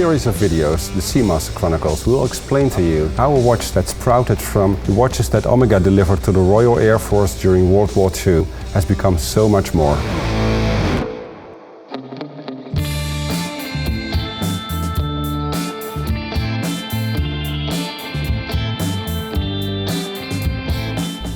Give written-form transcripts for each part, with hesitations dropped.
series of videos, the Seamaster Chronicles, will explain to you how a watch that sprouted from the watches that Omega delivered to the Royal Air Force during World War II has become so much more.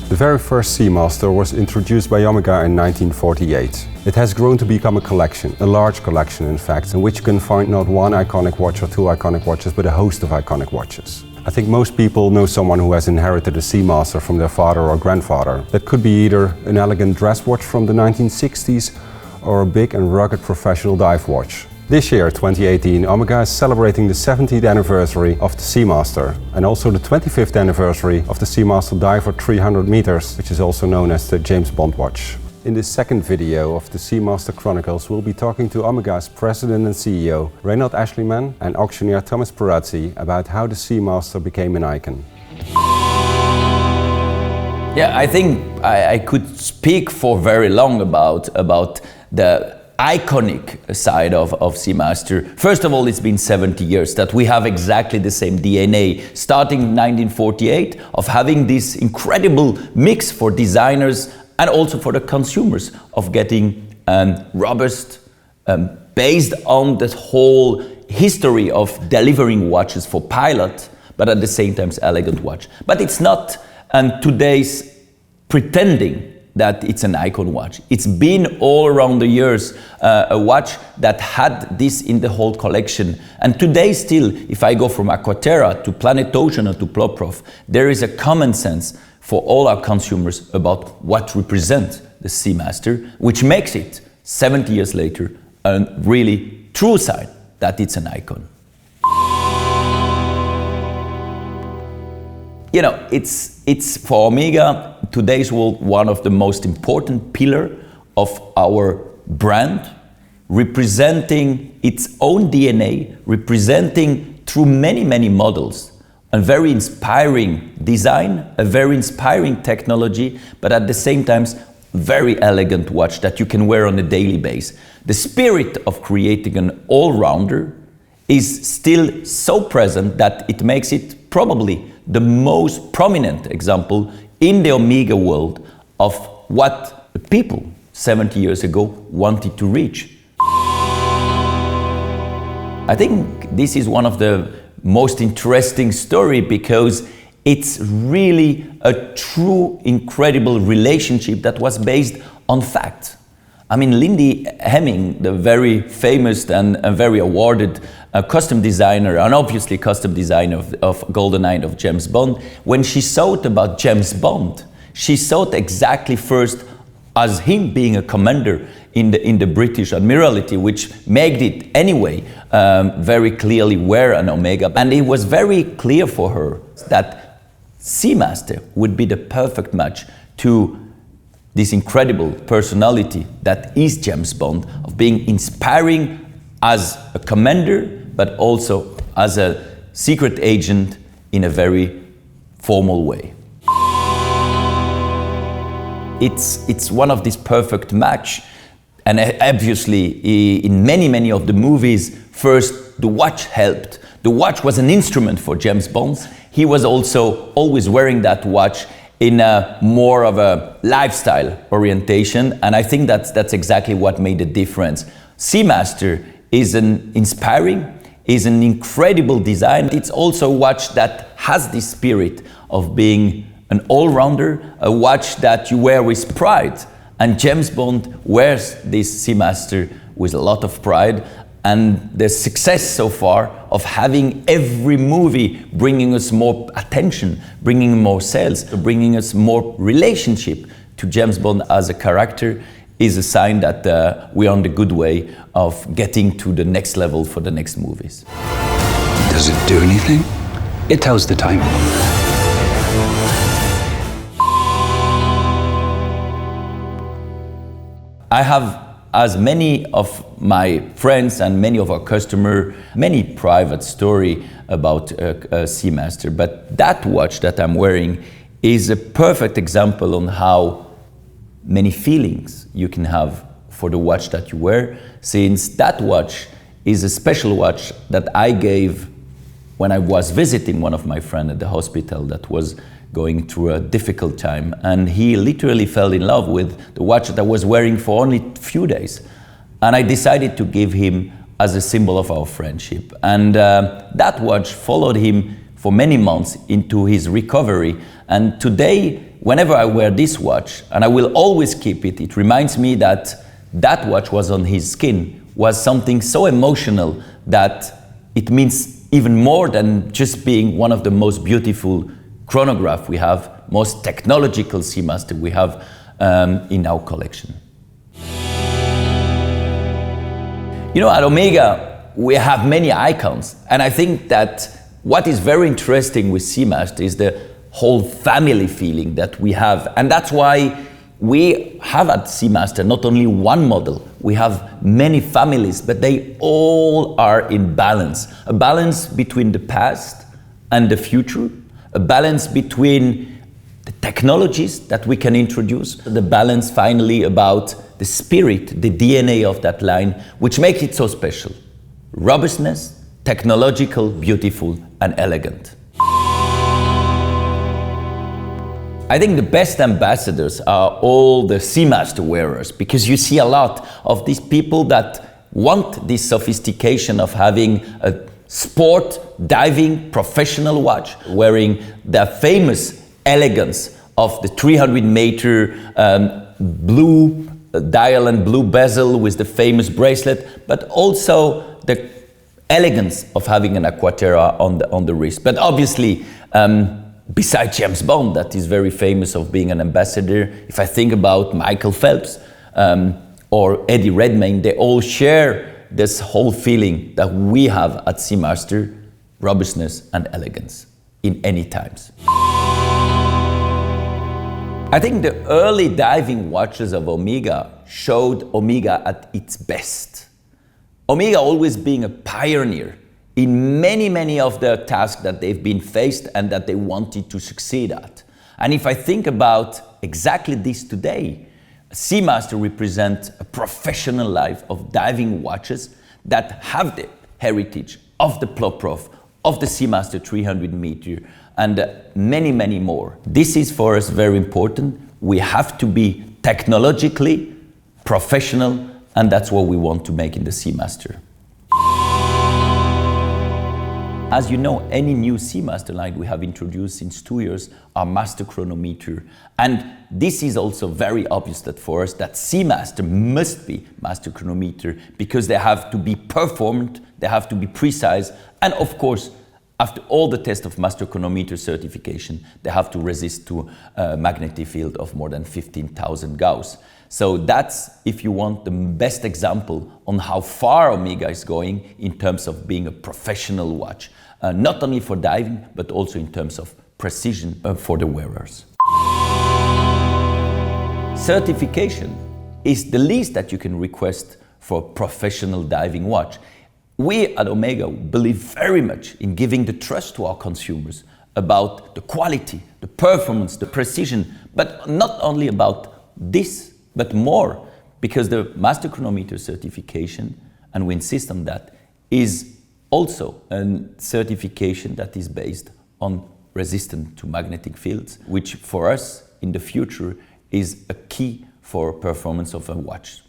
The very first Seamaster was introduced by Omega in 1948. It has grown to become a collection, a large collection in fact, in which you can find not one iconic watch or two iconic watches, but a host of iconic watches. I think most people know someone who has inherited a Seamaster from their father or grandfather. That could be either an elegant dress watch from the 1960s or a big and rugged professional dive watch. This year, 2018, Omega is celebrating the 70th anniversary of the Seamaster and also the 25th anniversary of the Seamaster Diver 300 meters, which is also known as the James Bond watch. In this second video of the Seamaster Chronicles, we'll be talking to Omega's president and CEO, Raynald Aeschlimann, and auctioneer Thomas Perazzi about how the Seamaster became an icon. Yeah, I think I could speak for very long about the iconic side of Seamaster. First of all, it's been 70 years that we have exactly the same DNA, starting in 1948, of having this incredible mix for designers and also for the consumers of getting robust, based on the whole history of delivering watches for pilots, but at the same time elegant watch. But it's not today's pretending that it's an icon watch. It's been all around the years a watch that had this in the whole collection. And today still, if I go from Aquaterra to Planet Ocean or to Ploprof, there is a common sense for all our consumers about what represents the Seamaster, which makes it, 70 years later, a really true sign that it's an icon. You know, it's for Omega, today's world, one of the most important pillar of our brand, representing its own DNA, representing through many, many models, a very inspiring design, a very inspiring technology, but at the same time, very elegant watch that you can wear on a daily basis. The spirit of creating an all-rounder is still so present that it makes it probably the most prominent example in the Omega world of what the people 70 years ago wanted to reach. I think this is one of the most interesting story because it's really a true, incredible relationship that was based on fact. I mean, Lindy Hemming, the very famous and very awarded custom designer, and obviously custom designer of GoldenEye of James Bond, when she thought about James Bond, she thought exactly first as him being a commander in the British Admiralty, which made it anyway very clearly wear an Omega. And it was very clear for her that Seamaster would be the perfect match to this incredible personality that is James Bond, of being inspiring as a commander, but also as a secret agent in a very formal way. It's one of these perfect match, and obviously in many of the movies, first the watch helped. The watch was an instrument for James Bond. He was also always wearing that watch in a more of a lifestyle orientation, and I think that's exactly what made the difference. Seamaster is an inspiring, is an incredible design. It's also a watch that has this spirit of being an all-rounder, a watch that you wear with pride, and James Bond wears this Seamaster with a lot of pride. And the success so far of having every movie bringing us more attention, bringing more sales, bringing us more relationship to James Bond as a character is a sign that we're on the good way of getting to the next level for the next movies. Does it do anything? It tells the time. I have, as many of my friends and many of our customers, many private story about Seamaster, but that watch that I'm wearing is a perfect example on how many feelings you can have for the watch that you wear, since that watch is a special watch that I gave when I was visiting one of my friends at the hospital that was going through a difficult time, and he literally fell in love with the watch that I was wearing for only a few days. And I decided to give him as a symbol of our friendship. And that watch followed him for many months into his recovery. And today, whenever I wear this watch, and I will always keep it, it reminds me that that watch was on his skin, was something so emotional that it means even more than just being one of the most beautiful chronograph we have, most technological Seamaster we have in our collection. You know, at Omega, we have many icons, and I think that what is very interesting with Seamaster is the whole family feeling that we have, and that's why we have at Seamaster not only one model, we have many families, but they all are in balance. A balance between the past and the future, a balance between the technologies that we can introduce, the balance finally about the spirit, the DNA of that line, which makes it so special. Robustness, technological, beautiful, and elegant. I think the best ambassadors are all the Seamaster wearers, because you see a lot of these people that want this sophistication of having a sport diving professional watch, wearing the famous elegance of the 300-meter blue dial and blue bezel with the famous bracelet, but also the elegance of having an Aquaterra on the wrist. But obviously, besides James Bond, that is very famous of being an ambassador, if I think about Michael Phelps or Eddie Redmayne, they all share this whole feeling that we have at Seamaster, robustness and elegance in any times. I think the early diving watches of Omega showed Omega at its best. Omega always being a pioneer in many of the tasks that they've been faced and that they wanted to succeed at. And if I think about exactly this today, Seamaster represents a professional life of diving watches that have the heritage of the Ploprof, of the Seamaster 300-meter, and many more. This is for us very important. We have to be technologically professional, and that's what we want to make in the Seamaster. As you know, any new Seamaster line we have introduced since 2 years are master chronometer. And this is also very obvious that for us that Seamaster must be master chronometer, because they have to be performed, they have to be precise, and of course, after all the tests of master chronometer certification, they have to resist to a magnetic field of more than 15,000 Gauss. So that's, if you want, the best example on how far Omega is going in terms of being a professional watch. Not only for diving, but also in terms of precision for the wearers. Certification is the least that you can request for a professional diving watch. We at Omega believe very much in giving the trust to our consumers about the quality, the performance, the precision, but not only about this, but more, because the master chronometer certification, and we insist on that, is also a certification that is based on resistance to magnetic fields, which for us in the future is a key for performance of a watch.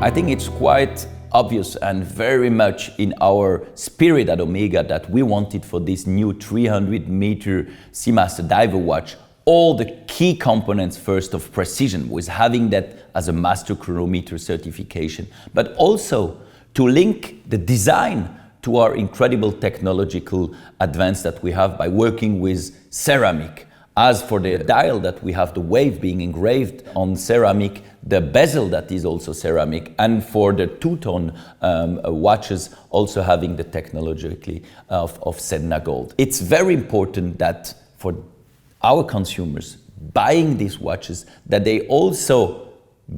I think it's quite obvious and very much in our spirit at Omega that we wanted for this new 300-meter Seamaster Diver watch all the key components first of precision, with having that as a master chronometer certification, but also to link the design to our incredible technological advance that we have by working with ceramic. As for the dial that we have the wave being engraved on ceramic, the bezel that is also ceramic, and for the two-tone watches also having the technologically of Sedna gold. It's very important that for our consumers buying these watches, that they also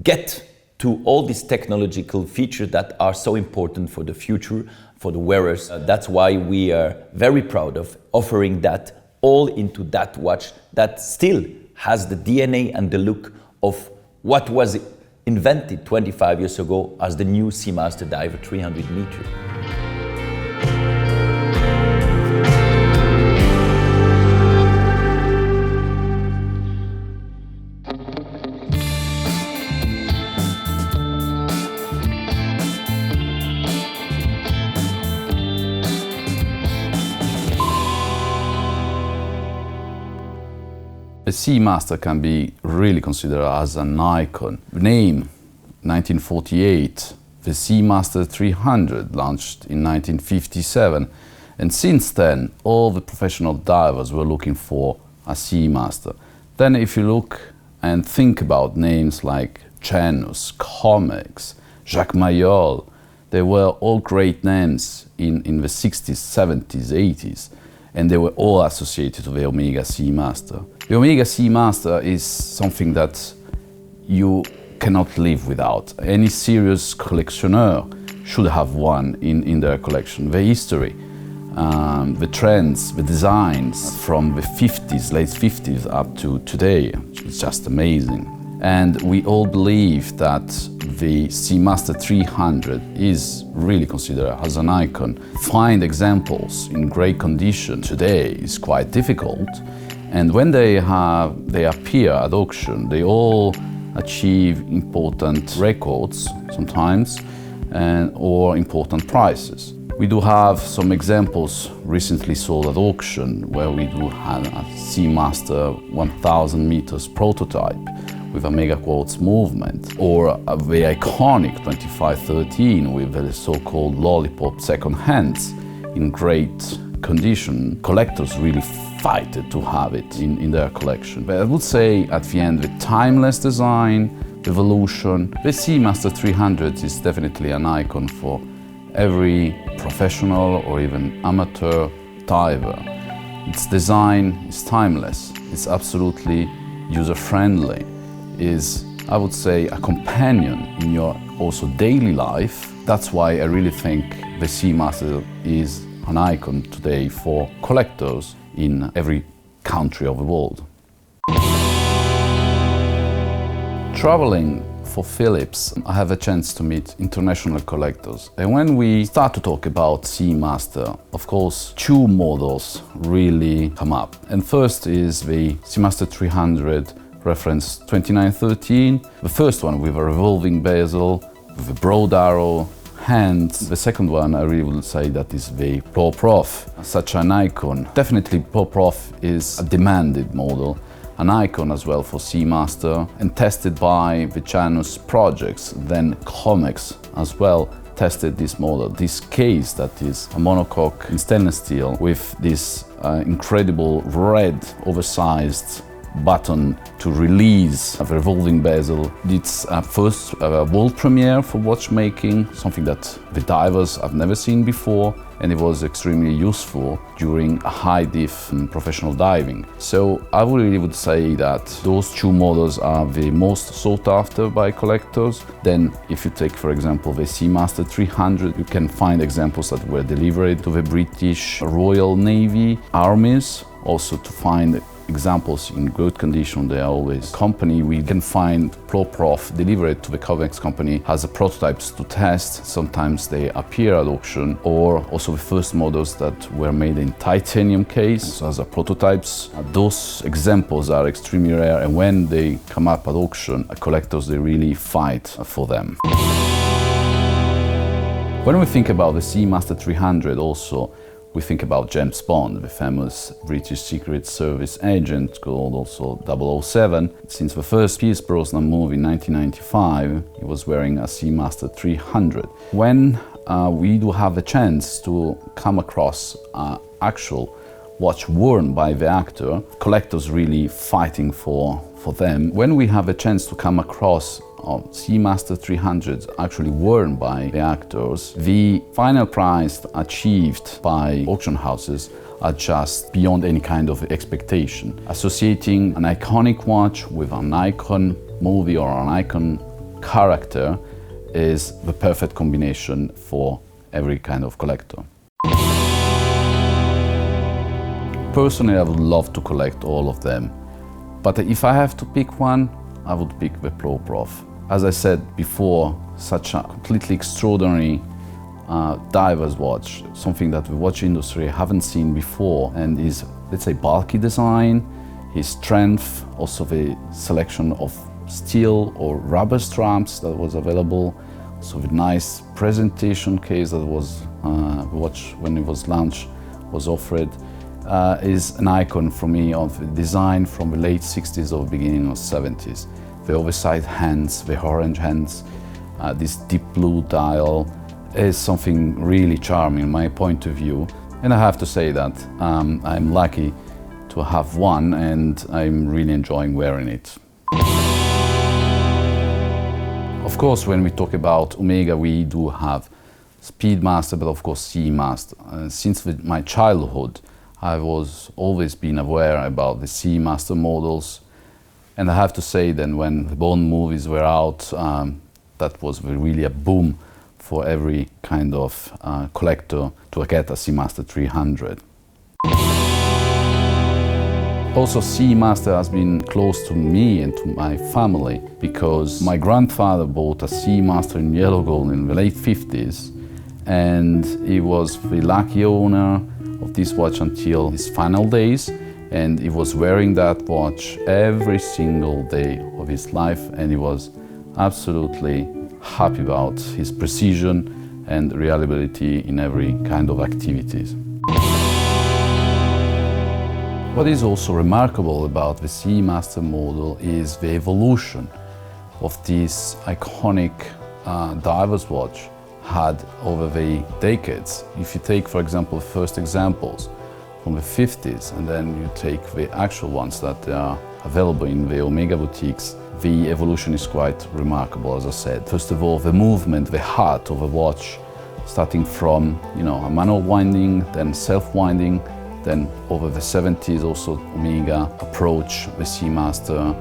get to all these technological features that are so important for the future, for the wearers. That's why we are very proud of offering that all into that watch that still has the DNA and the look of what was invented 25 years ago as the new Seamaster Diver 300 meter. The Seamaster can be really considered as an icon. Name 1948, the Seamaster 300 launched in 1957, and since then all the professional divers were looking for a Seamaster. Then if you look and think about names like Janus, Comex, Jacques Mayol, they were all great names in the 60s, 70s, 80s, and they were all associated to the Omega Seamaster. The Omega Seamaster is something that you cannot live without. Any serious collectioner should have one in their collection. The history, the trends, the designs from the 50s, late 50s up to today, it's just amazing. And we all believe that the Seamaster 300 is really considered as an icon. Find examples in great condition today is quite difficult. And when they appear at auction, they all achieve important records sometimes, or important prices. We do have some examples recently sold at auction where we do have a Seamaster 1000 meters prototype with a mega quartz movement, or the iconic 2513 with the so-called lollipop second hands in great condition. Collectors really fight to have it in their collection. But I would say at the end, the timeless design, evolution, the Seamaster 300 is definitely an icon for every professional or even amateur diver. Its design is timeless, it's absolutely user-friendly, is, I would say, a companion in your also daily life. That's why I really think the Seamaster is an icon today for collectors in every country of the world. Traveling for Phillips, I have a chance to meet international collectors. And when we start to talk about Seamaster, of course, two models really come up. And first is the Seamaster 300 reference 2913, the first one with a revolving bezel, with a broad arrow, hands. The second one, I really would say that is the Pro Prof, such an icon. Definitely Pro Prof is a demanded model, an icon as well for Seamaster, and tested by the Janus projects. Then Comex as well tested this model, this case that is a monocoque in stainless steel with this incredible red oversized button to release a revolving bezel. It's a first world premiere for watchmaking, something that the divers have never seen before, and it was extremely useful during a high diff professional diving. So I really would say that those two models are the most sought after by collectors. Then if you take, for example, the Seamaster 300, you can find examples that were delivered to the British Royal Navy armies, also to find examples in good condition. They are always company. We can find Pro Prof delivered to the Comex company as a prototypes to test. Sometimes they appear at auction, or also the first models that were made in titanium case as a prototypes. Those examples are extremely rare, and when they come up at auction, collectors, they really fight for them. When we think about the Seamaster 300 also, we think about James Bond, the famous British Secret Service agent called also 007. Since the first Pierce Brosnan movie in 1995, he was wearing a Seamaster 300. When we do have the chance to come across an actual watch worn by the actor, collectors really fighting for them. When we have a chance to come across Seamaster 300s actually worn by the actors, the final price achieved by auction houses are just beyond any kind of expectation. Associating an iconic watch with an icon movie or an icon character is the perfect combination for every kind of collector. Personally, I would love to collect all of them, but if I have to pick one, I would pick the Pro Prof. As I said before, such a completely extraordinary diver's watch, something that the watch industry haven't seen before, and his, let's say, bulky design, his strength, also the selection of steel or rubber straps that was available, so the nice presentation case that was the watch when it was launched was offered, is an icon for me of the design from the late 60s or beginning of 70s. The oversized hands, the orange hands, this deep blue dial is something really charming in my point of view. And I have to say that I'm lucky to have one, and I'm really enjoying wearing it. Of course, when we talk about Omega, we do have Speedmaster, but of course Seamaster. Since my childhood, I was always been aware about the Seamaster models, and I have to say then when the Bond movies were out, that was really a boom for every kind of collector to get a Seamaster 300. Also, Seamaster has been close to me and to my family because my grandfather bought a Seamaster in yellow gold in the late 50s, and he was the lucky owner of this watch until his final days, and he was wearing that watch every single day of his life, and he was absolutely happy about his precision and reliability in every kind of activities. What is also remarkable about the Seamaster model is the evolution of this iconic diver's watch had over the decades. If you take, for example, the first examples from the 50s, and then you take the actual ones that are available in the Omega boutiques, the evolution is quite remarkable, as I said. First of all, the movement, the heart of a watch, starting from, a manual winding, then self-winding, then over the 70s also Omega approached the Seamaster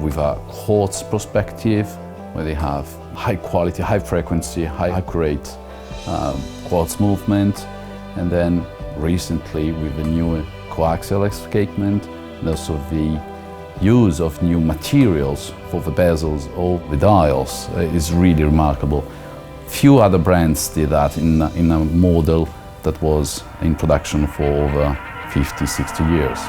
with a quartz perspective, where they have high quality, high frequency, high accurate quartz movement, and then recently with the new coaxial escapement, and also the use of new materials for the bezels or the dials is really remarkable. Few other brands did that in a model that was in production for over 50, 60 years.